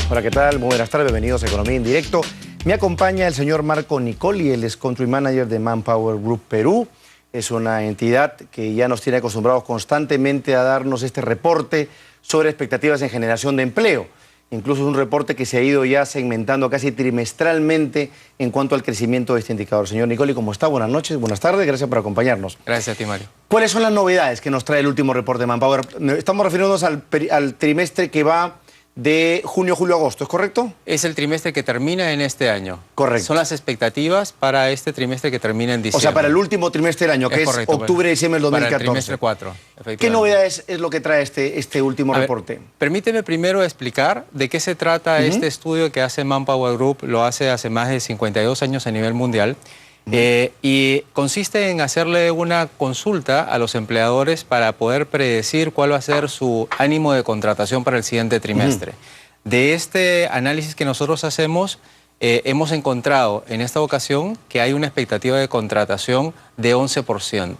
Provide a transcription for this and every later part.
Hola, ¿qué tal? Muy buenas tardes, bienvenidos a Economía en Directo. Me acompaña el señor Marco Nicoli, él es Country Manager de Manpower Group Perú. Es una entidad que ya nos tiene acostumbrados constantemente a darnos este reporte sobre expectativas en generación de empleo. Incluso es un reporte que se ha ido ya segmentando casi trimestralmente en cuanto al crecimiento de este indicador. Señor Nicoli, ¿cómo está? Buenas noches, buenas tardes, gracias por acompañarnos. Gracias a ti, Mario. ¿Cuáles son las novedades que nos trae el último reporte de Manpower? Estamos refiriéndonos al trimestre que va de junio, julio, agosto, ¿es correcto? Es el trimestre que termina en este año. Correcto. Son las expectativas para este trimestre que termina en diciembre. O sea, para el último trimestre del año, que es octubre, diciembre del 2014. Para el trimestre 4, efectivamente. ¿Qué novedades es lo que trae este último reporte? Permíteme primero explicar de qué se trata este estudio que hace Manpower Group. Lo hace más de 52 años a nivel mundial. Y consiste en hacerle una consulta a los empleadores para poder predecir cuál va a ser su ánimo de contratación para el siguiente trimestre. De este análisis que nosotros hacemos, hemos encontrado en esta ocasión que hay una expectativa de contratación de 11%.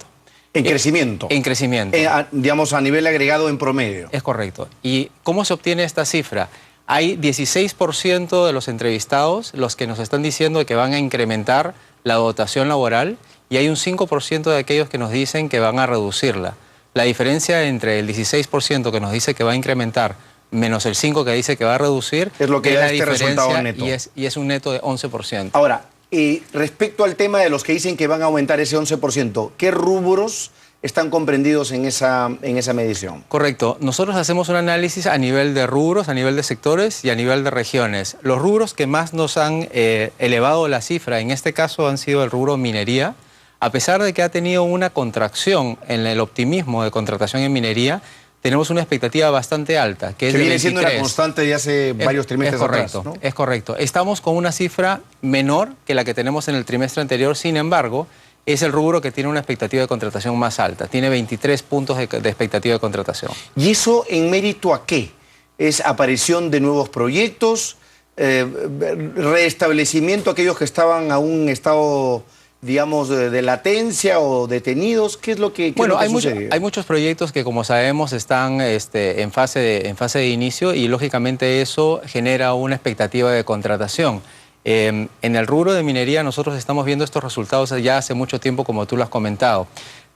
¿En crecimiento? En crecimiento. Digamos, a nivel agregado en promedio. Es correcto. ¿Y cómo se obtiene esta cifra? Hay 16% de los entrevistados los que nos están diciendo que van a incrementar la dotación laboral y hay un 5% de aquellos que nos dicen que van a reducirla. La diferencia entre el 16% que nos dice que va a incrementar menos el 5% que dice que va a reducir es lo que da este resultado neto. Y es un neto de 11%. Ahora, respecto al tema de los que dicen que van a aumentar ese 11%, ¿qué rubros están comprendidos en esa medición? Correcto. Nosotros hacemos un análisis a nivel de rubros, a nivel de sectores y a nivel de regiones. Los rubros que más nos han elevado la cifra, en este caso han sido el rubro minería, a pesar de que ha tenido una contracción en el optimismo de contratación en minería, tenemos una expectativa bastante alta, que es de 23. Viene siendo una constante de hace varios trimestres correcto, atrás, ¿no? Es correcto. Estamos con una cifra menor que la que tenemos en el trimestre anterior, sin embargo, es el rubro que tiene una expectativa de contratación más alta. Tiene 23 puntos de expectativa de contratación. ¿Y eso en mérito a qué? ¿Es aparición de nuevos proyectos? ¿Restablecimiento a aquellos que estaban a un estado, digamos, de latencia o detenidos? ¿Qué es lo que sucede? Hay muchos proyectos que, como sabemos, están en fase de inicio y, lógicamente, eso genera una expectativa de contratación. En el rubro de minería nosotros estamos viendo estos resultados ya hace mucho tiempo, como tú lo has comentado.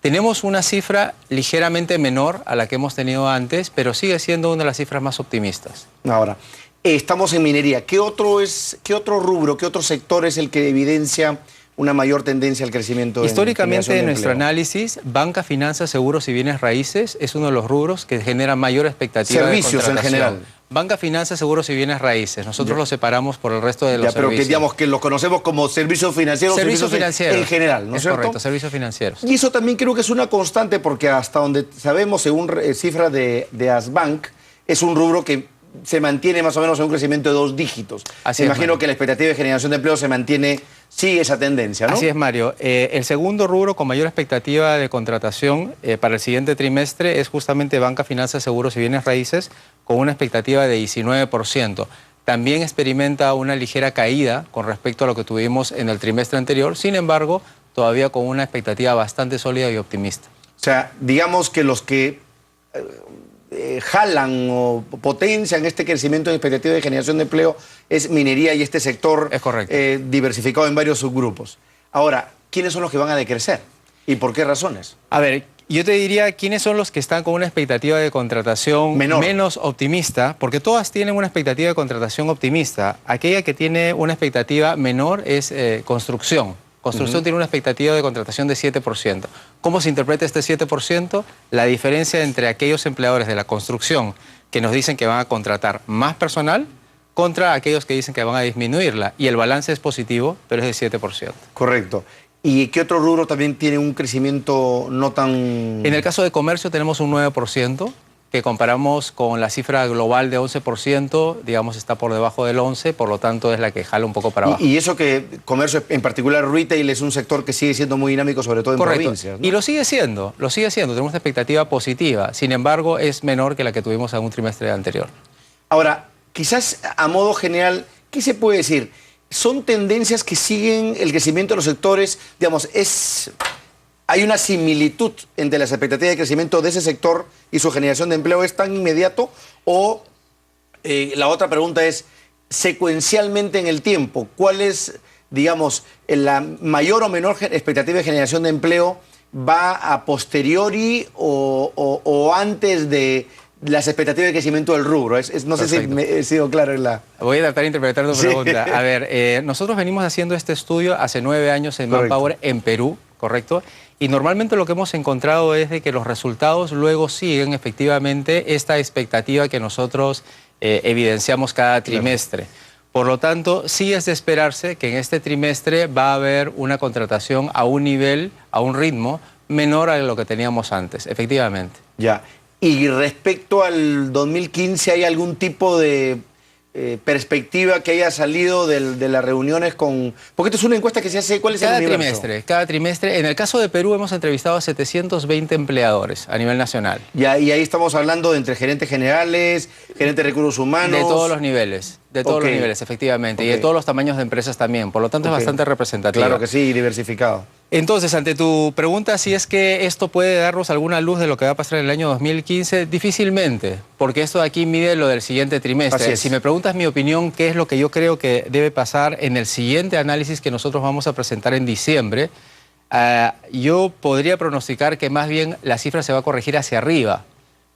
Tenemos una cifra ligeramente menor a la que hemos tenido antes, pero sigue siendo una de las cifras más optimistas. Ahora, estamos en minería. ¿Qué otro rubro, qué otro sector es el que evidencia una mayor tendencia al crecimiento? Históricamente, en nuestro análisis, banca, finanzas, seguros y bienes raíces es uno de los rubros que genera mayor expectativa servicios de contratación. En general. Banca, finanzas, seguros y bienes raíces. Nosotros los separamos por el resto de los servicios. Pero digamos que los conocemos como servicios financieros. Servicios financieros. En general, ¿no es cierto? Correcto, servicios financieros. Y eso también creo que es una constante porque hasta donde sabemos, según cifras de Asbank, es un rubro que se mantiene más o menos en un crecimiento de 2 dígitos. Así imagino que la expectativa de generación de empleo se mantiene, sigue esa tendencia, ¿no? Así es, Mario. El segundo rubro con mayor expectativa de contratación para el siguiente trimestre es justamente banca, finanzas, seguros y bienes raíces, con una expectativa de 19%. También experimenta una ligera caída con respecto a lo que tuvimos en el trimestre anterior, sin embargo, todavía con una expectativa bastante sólida y optimista. O sea, digamos que los que jalan o potencian este crecimiento de expectativa de generación de empleo es minería y este sector diversificado en varios subgrupos. Ahora, ¿quiénes son los que van a decrecer? ¿Y por qué razones? A ver, yo te diría quiénes son los que están con una expectativa de contratación menos optimista, porque todas tienen una expectativa de contratación optimista. Aquella que tiene una expectativa menor es construcción. Construcción tiene una expectativa de contratación de 7%. ¿Cómo se interpreta este 7%? La diferencia entre aquellos empleadores de la construcción que nos dicen que van a contratar más personal contra aquellos que dicen que van a disminuirla. Y el balance es positivo, pero es de 7%. Correcto. ¿Y qué otro rubro también tiene un crecimiento no tan...? En el caso de comercio tenemos un 9%. Que comparamos con la cifra global de 11%, digamos, está por debajo del 11%, por lo tanto es la que jala un poco para abajo. Y eso que comercio, en particular retail, es un sector que sigue siendo muy dinámico, sobre todo en provincias, ¿no? Y lo sigue siendo, tenemos una expectativa positiva, sin embargo es menor que la que tuvimos en un trimestre anterior. Ahora, quizás a modo general, ¿qué se puede decir? ¿Son tendencias que siguen el crecimiento de los sectores? Digamos, ¿hay una similitud entre las expectativas de crecimiento de ese sector y su generación de empleo? ¿Es tan inmediato? O la otra pregunta es, secuencialmente en el tiempo, ¿cuál es, digamos, la mayor o menor expectativa de generación de empleo? ¿Va a posteriori o antes de las expectativas de crecimiento del rubro? No sé si me he sido claro en la... Voy a tratar de interpretar tu pregunta. A ver, nosotros venimos haciendo este estudio hace 9 años en Manpower en Perú, ¿correcto? Y normalmente lo que hemos encontrado es de que los resultados luego siguen efectivamente esta expectativa que nosotros evidenciamos cada trimestre. Por lo tanto, sí es de esperarse que en este trimestre va a haber una contratación a un nivel, a un ritmo menor a lo que teníamos antes, efectivamente. Ya. Y respecto al 2015, ¿hay algún tipo de perspectiva que haya salido de las reuniones con...? Porque esto es una encuesta que se hace... ¿Cuál es el universo? Cada trimestre. En el caso de Perú hemos entrevistado a 720 empleadores a nivel nacional. Ya, y ahí estamos hablando de entre gerentes generales, gerentes de recursos humanos... De todos los niveles. De todos los niveles, efectivamente. Y de todos los tamaños de empresas también. Por lo tanto, es bastante representativo. Claro que sí, diversificado. Entonces, ante tu pregunta, si es que esto puede darnos alguna luz de lo que va a pasar en el año 2015, difícilmente, porque esto de aquí mide lo del siguiente trimestre. Si me preguntas mi opinión, qué es lo que yo creo que debe pasar en el siguiente análisis que nosotros vamos a presentar en diciembre, yo podría pronosticar que más bien la cifra se va a corregir hacia arriba.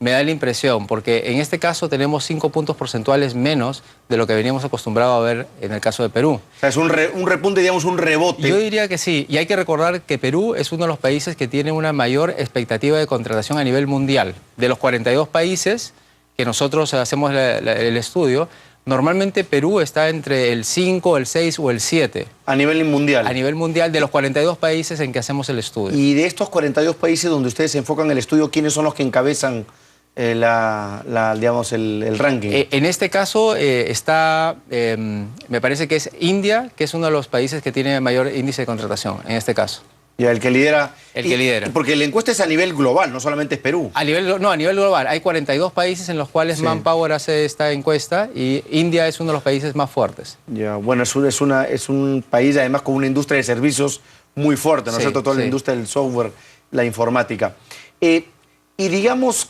Me da la impresión, porque en este caso tenemos 5 puntos porcentuales menos de lo que veníamos acostumbrados a ver en el caso de Perú. O sea, es un repunte, digamos, un rebote. Yo diría que sí, y hay que recordar que Perú es uno de los países que tiene una mayor expectativa de contratación a nivel mundial. De los 42 países que nosotros hacemos el estudio, normalmente Perú está entre el 5, el 6 o el 7. ¿A nivel mundial? A nivel mundial de los 42 países en que hacemos el estudio. Y de estos 42 países donde ustedes se enfocan el estudio, ¿quiénes son los que encabezan digamos, el ranking? En este caso está, me parece que es India, que es uno de los países que tiene mayor índice de contratación, en este caso. Ya, el que lidera. El que lidera. Porque la encuesta es a nivel global, no solamente es Perú. A nivel global. Hay 42 países en los cuales Manpower hace esta encuesta y India es uno de los países más fuertes. Ya, bueno, es un país además con una industria de servicios muy fuerte, ¿no es cierto? Toda la industria del software, la informática. Y digamos,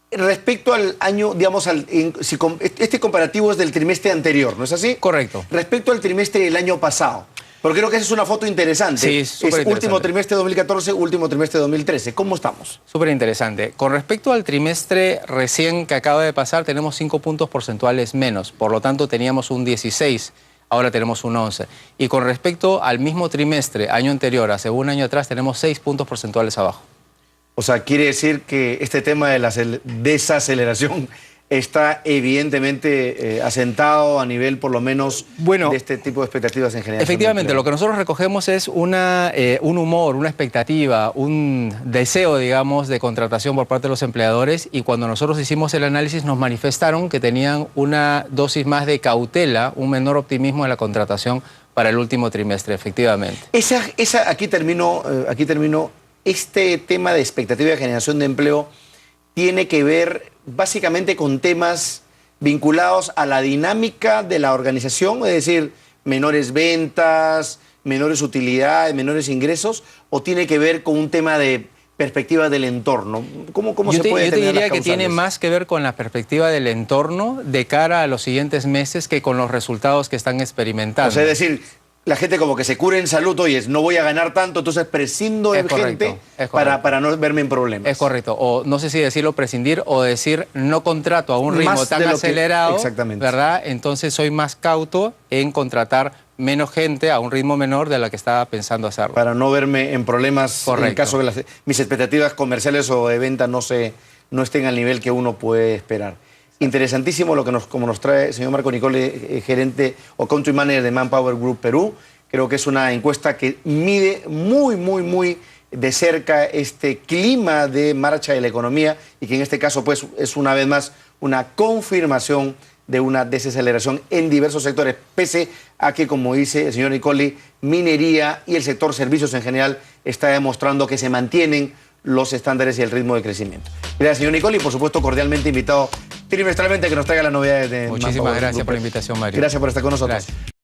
respecto al año, digamos, este comparativo es del trimestre anterior, ¿no es así? Correcto. Respecto al trimestre del año pasado. Porque creo que esa es una foto interesante. Sí, súper interesante. Último trimestre de 2014, último trimestre de 2013. ¿Cómo estamos? Súper interesante. Con respecto al trimestre recién que acaba de pasar, tenemos 5 puntos porcentuales menos. Por lo tanto, teníamos un 16, ahora tenemos un 11. Y con respecto al mismo trimestre, año anterior, hace un año atrás, tenemos 6 puntos porcentuales abajo. O sea, quiere decir que este tema de la desaceleración está evidentemente asentado a nivel, por lo menos, de este tipo de expectativas en general. Efectivamente, lo que nosotros recogemos es un humor, una expectativa, un deseo, digamos, de contratación por parte de los empleadores, y cuando nosotros hicimos el análisis nos manifestaron que tenían una dosis más de cautela, un menor optimismo en la contratación para el último trimestre, efectivamente. Aquí termino. Este tema de expectativa de generación de empleo tiene que ver básicamente con temas vinculados a la dinámica de la organización, es decir, menores ventas, menores utilidades, menores ingresos, o tiene que ver con un tema de perspectiva del entorno. ¿Cómo se puede determinar las causales? Yo te diría que tiene más que ver con la perspectiva del entorno de cara a los siguientes meses que con los resultados que están experimentando. O sea, es decir, la gente como que se cura en salud, oye, no voy a ganar tanto, entonces prescindo de gente para no verme en problemas. Es correcto. O no sé si decirlo prescindir o decir no contrato a un ritmo tan acelerado, ¿verdad? Entonces soy más cauto en contratar menos gente a un ritmo menor de la que estaba pensando hacerlo. Para no verme en problemas en el caso de mis expectativas comerciales o de venta no estén al nivel que uno puede esperar. Interesantísimo lo que como nos trae el señor Marco Nicoli, gerente o country manager de Manpower Group Perú. Creo que es una encuesta que mide muy de cerca este clima de marcha de la economía y que en este caso pues es una vez más una confirmación de una desaceleración en diversos sectores, pese a que, como dice el señor Nicoli, minería y el sector servicios en general está demostrando que se mantienen los estándares y el ritmo de crecimiento. Gracias, señor Nicoli, por supuesto, cordialmente invitado trimestralmente a que nos traiga las novedades de Muchísimas gracias por la invitación, Mario. Gracias por estar con nosotros. Gracias.